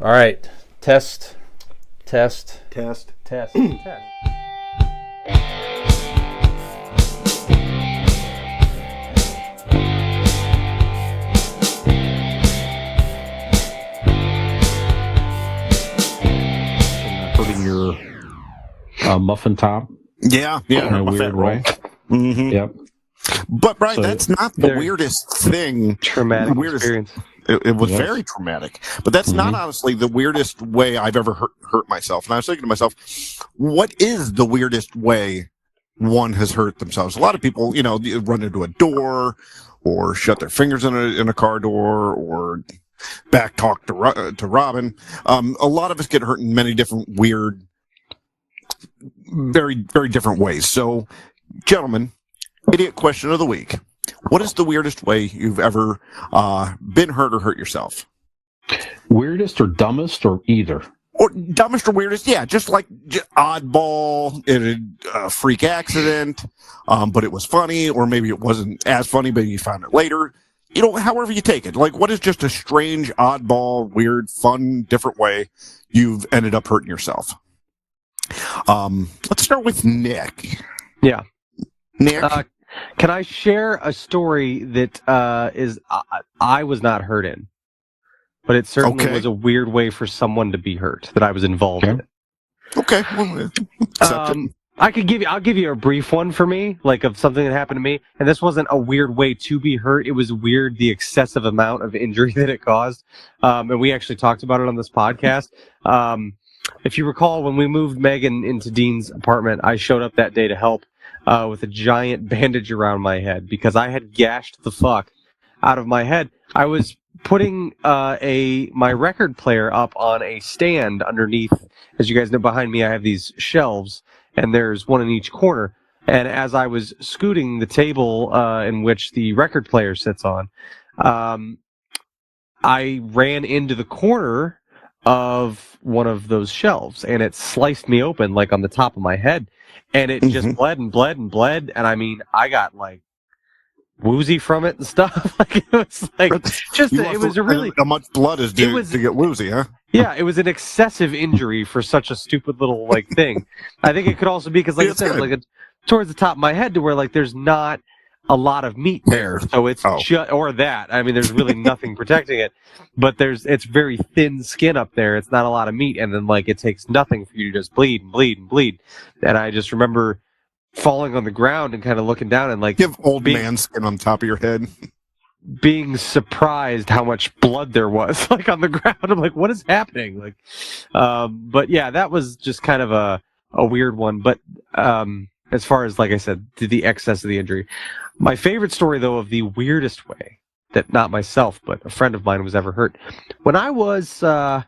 All right. Test. Test. Test. Putting your muffin top Yeah, in a my weird fat roll. way. Mm-hmm. Yep. But Brian, So that's not the Very weirdest thing. traumatic Weirdest. experience. It was Yes. very traumatic. But that's not honestly the weirdest way I've ever hurt myself. And I was thinking to myself, what is the weirdest way one has hurt themselves? A lot of people, run into a door or shut their fingers in a car door or back talk to Robin. A lot of us get hurt in many different weird, very, very different ways. So, gentlemen, idiot question of the week. What is the weirdest way you've ever been hurt or hurt yourself? Weirdest or dumbest or either? Or dumbest or weirdest? Yeah, just like oddball, a freak accident, but it was funny, or maybe it wasn't as funny, but you found it later. However you take it. Like, what is just a strange, oddball, weird, fun, different way you've ended up hurting yourself? Let's start with Nick. Yeah. Nick? Can I share a story that I was not hurt in, but it certainly was a weird way for someone to be hurt that I was involved in. Okay. Well, I'll give you a brief one for me, like of something that happened to me, and this wasn't a weird way to be hurt. It was weird the excessive amount of injury that it caused, and we actually talked about it on this podcast. If you recall, when we moved Megan into Dean's apartment, I showed up that day to help with a giant bandage around my head because I had gashed the fuck out of my head. I was putting my record player up on a stand underneath. As you guys know, behind me I have these shelves, and there's one in each corner. And as I was scooting the table in which the record player sits on, I ran into the corner of one of those shelves, and it sliced me open like on the top of my head, and it just bled and bled and bled. And I mean, I got like woozy from it and stuff. Like it was like it was a really how much blood is due to get woozy, huh? Yeah, it was an excessive injury for such a stupid little like thing. I think it could also be because, like I said, like towards the top of my head to where like there's not a lot of meat there, so it's just or that. I mean, there's really nothing protecting it, but it's very thin skin up there. It's not a lot of meat, and then like it takes nothing for you to just bleed and bleed and bleed. And I just remember falling on the ground and kind of looking down and like you have old man skin on top of your head. Being surprised how much blood there was like on the ground. I'm like, what is happening? Like, but yeah, that was just kind of a weird one. But as far as, like I said, the excess of the injury, my favorite story though of the weirdest way that not myself but a friend of mine was ever hurt when I was I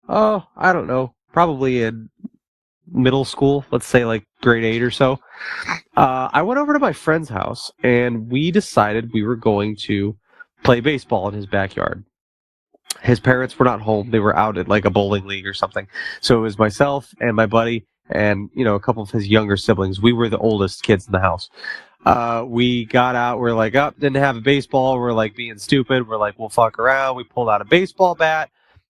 don't know, probably in middle school, let's say like grade 8 or so. I went over to my friend's house and we decided we were going to play baseball in his backyard. His parents were not home. They were out at like a bowling league or something. So it was myself and my buddy and, a couple of his younger siblings. We were the oldest kids in the house. We got out. We're like, didn't have a baseball. We're like being stupid. We're like, we'll fuck around. We pulled out a baseball bat.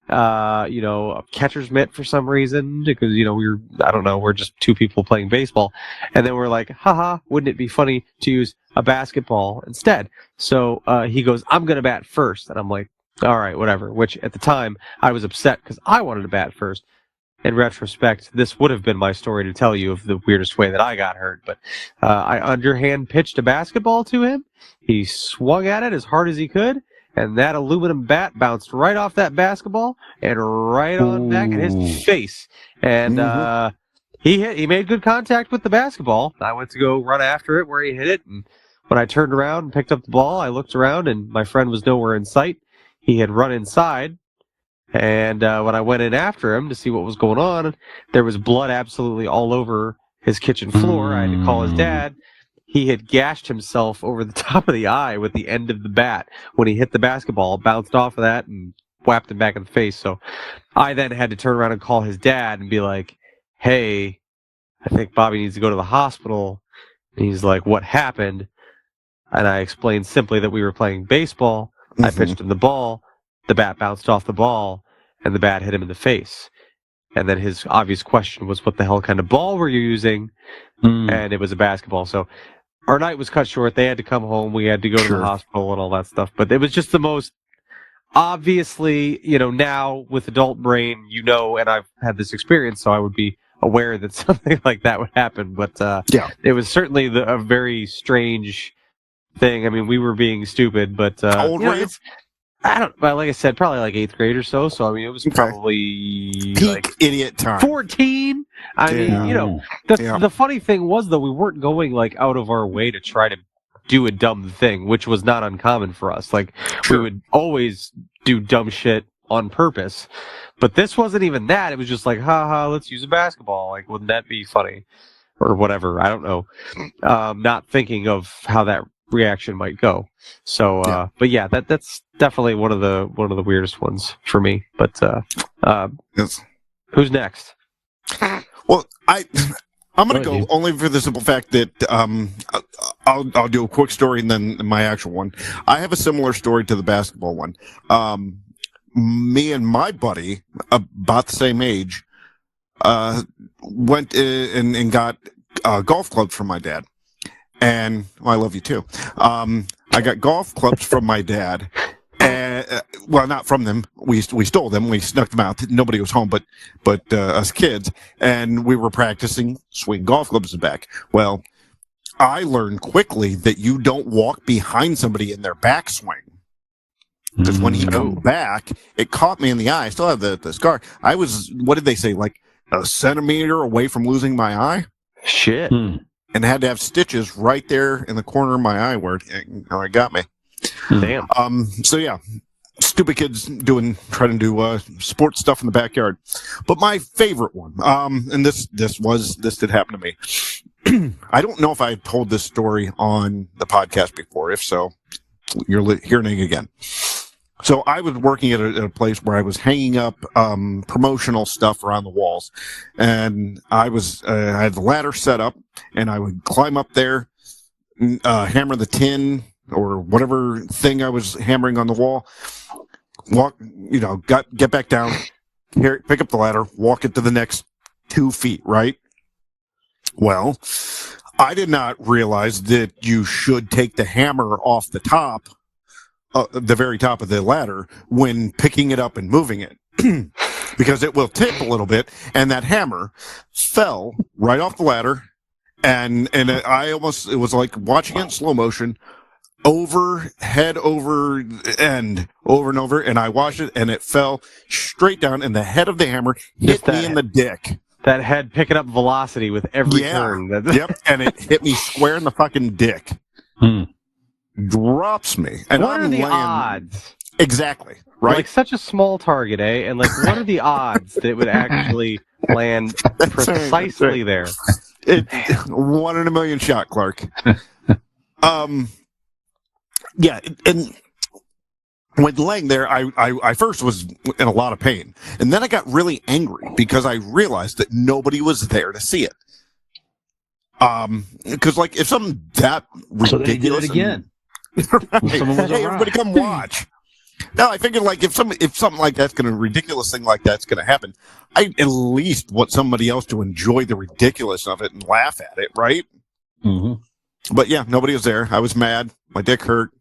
A catcher's mitt for some reason because, we're just two people playing baseball. And then we're like, haha, wouldn't it be funny to use a basketball instead? So, he goes, I'm going to bat first. And I'm like, all right, whatever. Which at the time I was upset because I wanted to bat first. In retrospect, this would have been my story to tell you of the weirdest way that I got hurt. But, I underhand pitched a basketball to him. He swung at it as hard as he could. And that aluminum bat bounced right off that basketball and right on back in his face. And he made good contact with the basketball. I went to go run after it where he hit it. And when I turned around and picked up the ball, I looked around and my friend was nowhere in sight. He had run inside. And when I went in after him to see what was going on, there was blood absolutely all over his kitchen floor. I had to call his dad. He had gashed himself over the top of the eye with the end of the bat when he hit the basketball, bounced off of that, and whapped him back in the face. So I then had to turn around and call his dad and be like, hey, I think Bobby needs to go to the hospital. And he's like, what happened? And I explained simply that we were playing baseball. I pitched him the ball. The bat bounced off the ball. and the bat hit him in the face. And then his obvious question was, what the hell kind of ball were you using? And it was a basketball. So our night was cut short. They had to come home. We had to go to the hospital and all that stuff. But it was just the most, obviously, now with adult brain, and I've had this experience, so I would be aware that something like that would happen. But it was certainly a very strange thing. I mean, we were being stupid, but how old were you? Like I said, probably like 8th grade or so. So I mean, it was probably peak idiot time. 14. I mean, the funny thing was though, we weren't going like out of our way to try to do a dumb thing, which was not uncommon for us. Like we would always do dumb shit on purpose, but this wasn't even that. It was just like, haha, let's use a basketball. Like, wouldn't that be funny or whatever? I don't know. Not thinking of how that reaction might go. So, but yeah, that's definitely one of the weirdest ones for me. But who's next? Well, I'm going to go only for the simple fact that I'll do a quick story and then my actual one. I have a similar story to the basketball one. Me and my buddy, about the same age, went and got golf clubs from my dad. And I love you too. I got golf clubs from my dad. Well, not from them. We stole them. We snuck them out. Nobody was home, but us kids, and we were practicing swing golf clubs back. Well, I learned quickly that you don't walk behind somebody in their backswing, because when he come back, it caught me in the eye. I still have the scar. I was, what did they say, like a centimeter away from losing my eye? Shit. And had to have stitches right there in the corner of my eye where it got me. Damn. So yeah, stupid kids trying to do sports stuff in the backyard. But my favorite one, and this did happen to me. I don't know if I told this story on the podcast before. If so, you're hearing it again. So I was working at a place where I was hanging up promotional stuff around the walls, and I had the ladder set up, and I would climb up there, hammer the tin or whatever thing I was hammering on the wall, get back down, pick up the ladder, walk it to the next 2 feet, right? Well, I did not realize that you should take the hammer off the top, the very top of the ladder, when picking it up and moving it. Because it will tip a little bit, and that hammer fell right off the ladder, and it was like watching it in slow motion, head over end, over and over, and I watched it, and it fell straight down, and the head of the hammer hit me in the dick. That head picking up velocity with every turn. Yep, and it hit me square in the fucking dick. Drops me. And what are the odds? Exactly. Right? Like such a small target, eh? And like, what are the odds that it would actually land precisely there? 1 in a million shot, Clark. Yeah, and when laying there, I first was in a lot of pain, and then I got really angry because I realized that nobody was there to see it. Because like if something that ridiculous, so they did it again. Hey, everybody come watch. No, I figured like if something like that's ridiculous thing like that's gonna happen, I at least want somebody else to enjoy the ridiculous of it and laugh at it, right? Mm-hmm. But yeah, nobody was there. I was mad. My dick hurt.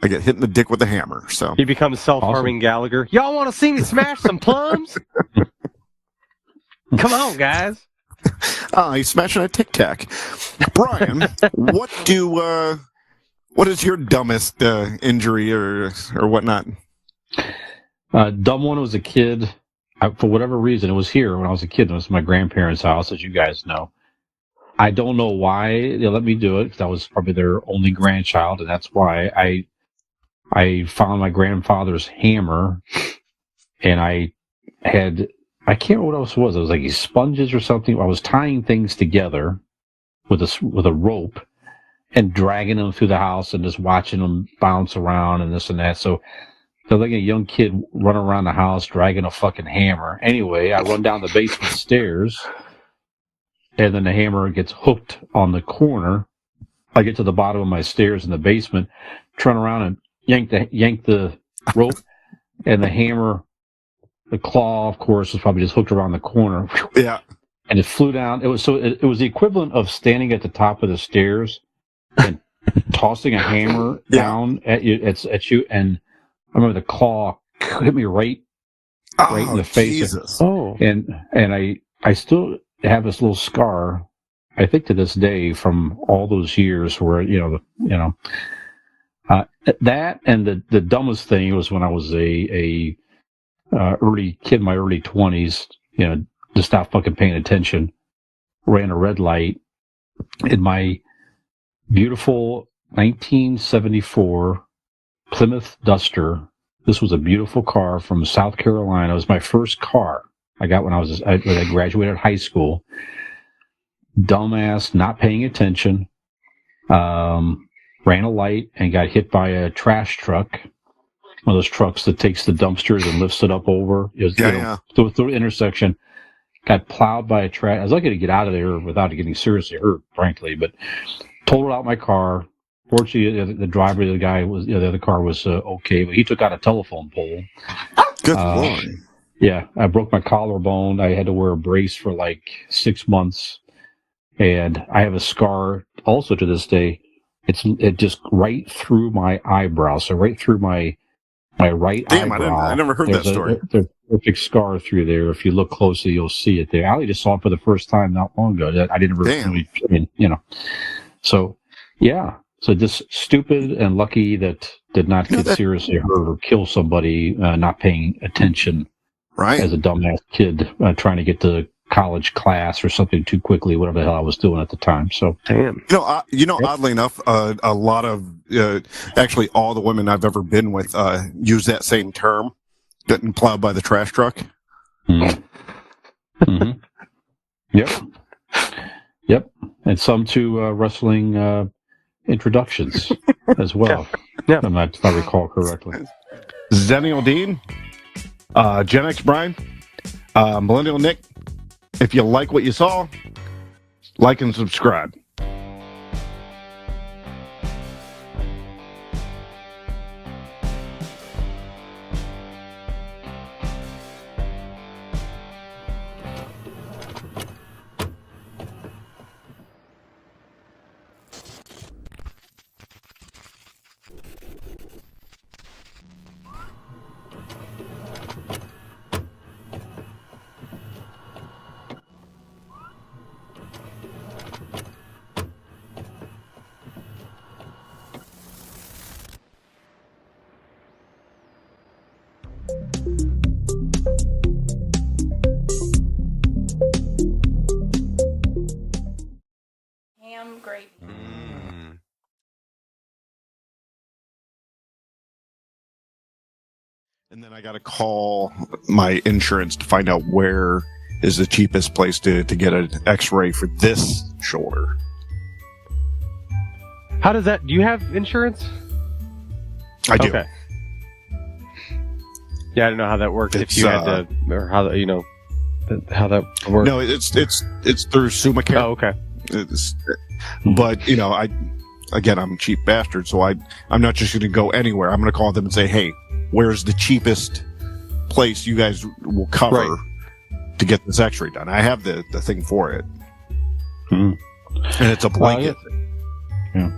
I get hit in the dick with a hammer. So he becomes self-harming Gallagher. Y'all want to see me smash some plums? Come on, guys. He's smashing a Tic Tac. Brian, what is your dumbest injury or whatnot? Dumb one was a kid. For whatever reason, it was here when I was a kid. It was my grandparents' house, as you guys know. I don't know why they let me do it, because I was probably their only grandchild, and that's why I found my grandfather's hammer, and I can't remember what else it was. It was like sponges or something. I was tying things together with a rope and dragging them through the house and just watching them bounce around and this and that. So they're like a young kid running around the house dragging a fucking hammer. Anyway, I run down the basement stairs, and then the hammer gets hooked on the corner. I get to the bottom of my stairs in the basement, turn around and yank the rope, and the hammer the claw, of course, was probably just hooked around the corner. Yeah. And it flew down. It was the equivalent of standing at the top of the stairs and tossing a hammer down at you. At you, and I remember the claw hit me right in the face. Jesus. And I still have this little scar, I think to this day, from all those years where that, and the dumbest thing was when I was a early kid, in my early 20s, just not fucking paying attention, ran a red light in my beautiful 1974 Plymouth Duster. This was a beautiful car from South Carolina. It was my first car I got when I graduated high school. Dumbass, not paying attention, ran a light and got hit by a trash truck. One of those trucks that takes the dumpsters and lifts it up over. It was, through the intersection. Got plowed by a trash. I was lucky to get out of there without getting seriously hurt, frankly, but totaled out my car. Fortunately, the driver, the guy was, the other car was okay, but he took out a telephone pole. Good Lord. Yeah, I broke my collarbone. I had to wear a brace for like 6 months, and I have a scar also to this day. It just right through my eyebrow, so right through my right eyebrow. I never heard that story. There's a perfect scar through there. If you look closely, you'll see it there. I just saw it for the first time not long ago. I didn't really, So, yeah. So just stupid and lucky that did not get seriously hurt or kill somebody not paying attention. Right. As a dumbass kid trying to get to college class or something too quickly, whatever the hell I was doing at the time. So, damn. Oddly enough, a lot of actually all the women I've ever been with use that same term, getting plowed by the trash truck. Mm-hmm. Mm-hmm. Yep. And some to wrestling introductions as well. Yeah. If I recall correctly. Zennial Dean, Gen X Brian, Millennial Nick. If you like what you saw, like and subscribe. Ham gravy. And then I got to call my insurance to find out where is the cheapest place to get an x-ray for this shoulder. How does that? Do you have insurance? I do. Okay. Yeah, I don't know how that works. If you had to, or how how that works. No, it's through SumaCare. Oh, okay. But I'm a cheap bastard, so I'm not just going to go anywhere. I'm going to call them and say, hey, where's the cheapest place you guys will cover to get this x-ray done? I have the thing for it. And it's a blanket. Yeah.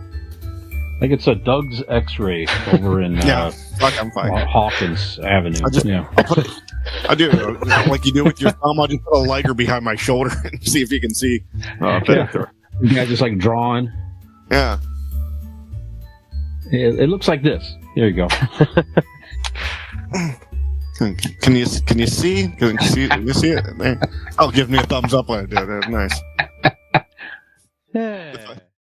I think it's a Doug's X-ray over in I'm fine. Hawkins Avenue. I do. Like you do with your thumb, I'll just put a lighter behind my shoulder and see if you can see. You guys just like drawing. Yeah. It looks like this. There you go. Can you see? Can you see it? Oh, give me a thumbs up when I do it. That's nice. Yeah.